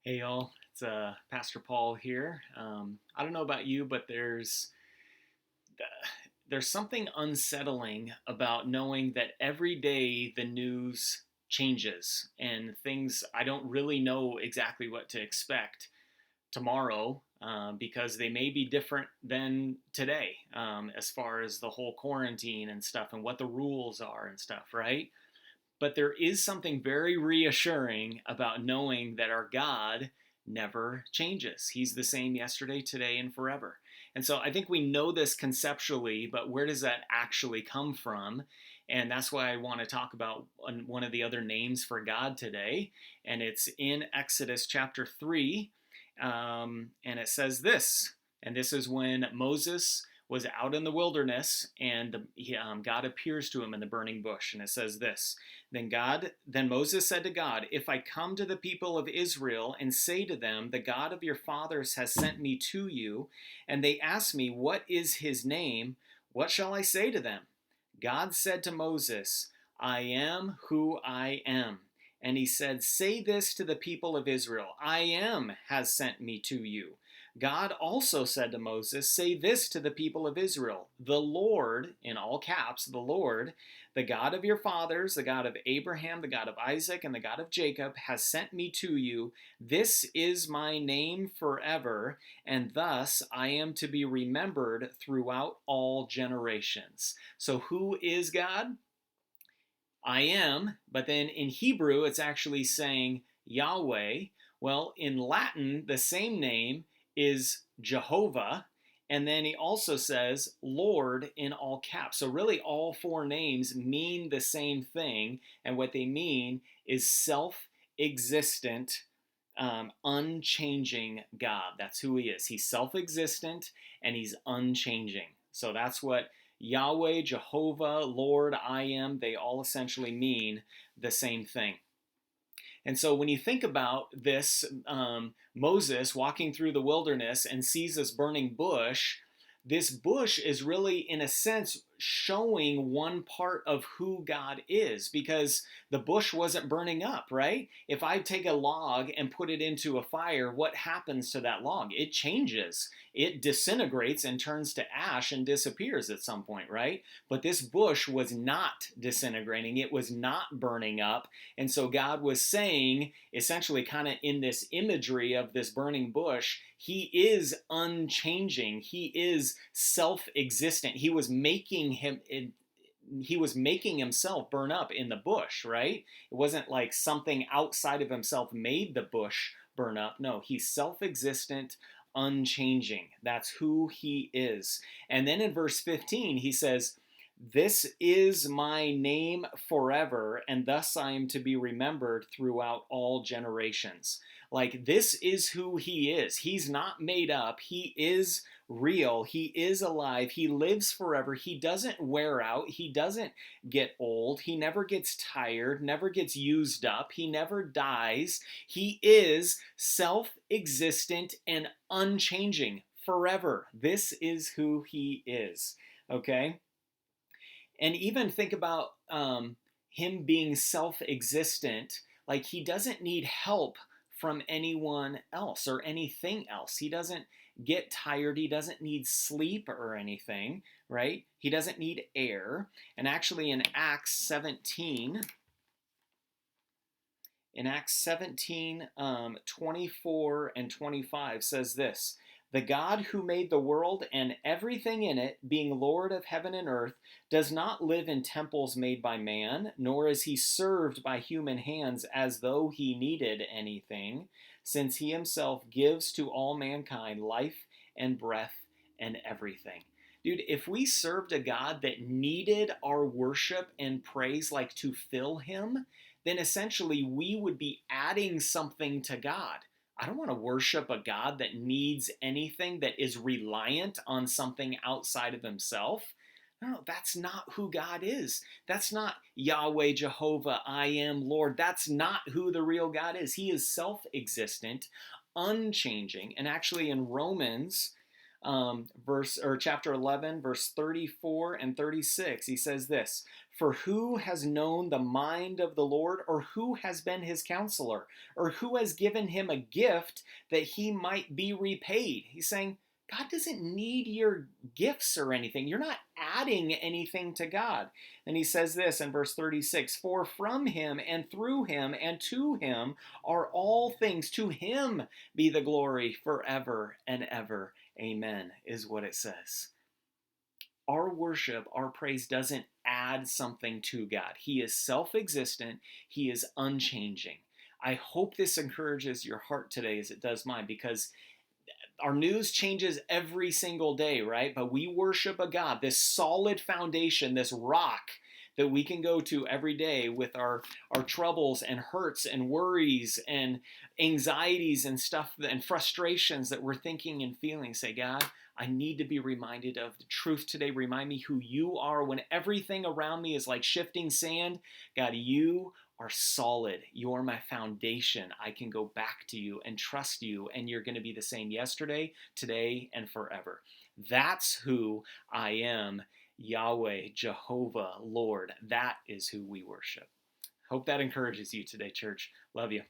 Hey y'all, it's Pastor Paul here. I don't know about you, but there's something unsettling about knowing that every day the news changes and things I don't really know exactly what to expect tomorrow because they may be different than today as far as the whole quarantine and stuff and what the rules are and stuff, right? But there is something very reassuring about knowing that our God never changes. He's the same yesterday, today, and forever. And so I think we know this conceptually, but where does that actually come from? And that's why I want to talk about one of the other names for God today. And it's in Exodus chapter 3. And it says this. And this is when Moses was out in the wilderness and God appears to him in the burning bush. And it says this. Then Moses said to God, "If I come to the people of Israel and say to them, 'The God of your fathers has sent me to you,' and they ask me, 'What is his name?' what shall I say to them?" God said to Moses, "I am who I am." And he said, "Say this to the people of Israel, 'I am has sent me to you.'" God also said to Moses, "Say this to the people of Israel, 'The Lord,'" in all caps, "the Lord, the God of your fathers, the God of Abraham, the God of Isaac, and the God of Jacob, has sent me to you. This is my name forever, and thus I am to be remembered throughout all generations." So who is God? I am, but then in Hebrew it's actually saying Yahweh. Well, in Latin, the same name is Jehovah, and then he also says Lord in all caps. So, really, all four names mean the same thing, and what they mean is self existent, unchanging God. That's who he is. He's self existent and he's unchanging. So, that's what Yahweh, Jehovah, Lord, I am, they all essentially mean the same thing. And so when you think about this, Moses walking through the wilderness and sees this burning bush, this bush is really, in a sense, showing one part of who God is, because the bush wasn't burning up, right? If I take a log and put it into a fire, what happens to that log? It changes. It disintegrates and turns to ash and disappears at some point, right? But this bush was not disintegrating. It was not burning up. And so God was saying, essentially, kind of in this imagery of this burning bush, he is unchanging. He is self-existent. He was making himself burn up in the bush, right? It wasn't like something outside of himself made the bush burn up. No, he's self-existent, unchanging. That's who he is. And then in verse 15, he says, "This is my name forever, and thus I am to be remembered throughout all generations." Like, this is who he is. He's not made up. He is real. He is alive. He lives forever. He doesn't wear out. He doesn't get old. He never gets tired, never gets used up. He never dies. He is self existent and unchanging forever. This is who he is. Okay? And even think about him being self-existent. Like, he doesn't need help from anyone else or anything else. He doesn't get tired. He doesn't need sleep or anything, right? He doesn't need air. And actually, in Acts 17, 24 and 25 says this: "The God who made the world and everything in it, being Lord of heaven and earth, does not live in temples made by man, nor is he served by human hands as though he needed anything, since he himself gives to all mankind life and breath and everything." Dude, if we served a God that needed our worship and praise, like to fill him, then essentially we would be adding something to God. I don't want to worship a God that needs anything, that is reliant on something outside of himself. No, that's not who God is. That's not Yahweh, Jehovah, I am Lord. That's not who the real God is. He is self-existent, unchanging. And actually in Romans chapter 11, verse 34 and 36, he says this: For who has known the mind of the Lord, or who has been his counselor, or who has given him a gift that he might be repaid? He's saying, God doesn't need your gifts or anything. You're not adding anything to God. And he says this in verse 36, for from him and through him and to him are all things. To him be the glory forever and ever. Amen, is what it says. Our worship, our praise doesn't add something to God. He is self-existent. He is unchanging. I hope this encourages your heart today as it does mine, because our news changes every single day, right? But we worship a God, this solid foundation, this rock that we can go to every day with our troubles and hurts and worries and anxieties and stuff and frustrations that we're thinking and feeling. Say, God, I need to be reminded of the truth today. Remind me who you are when everything around me is like shifting sand. God, you are solid. You're my foundation. I can go back to you and trust you, and you're going to be the same yesterday, today, and forever. That's who I am, Yahweh, Jehovah, Lord. That is who we worship. Hope that encourages you today, church. Love you.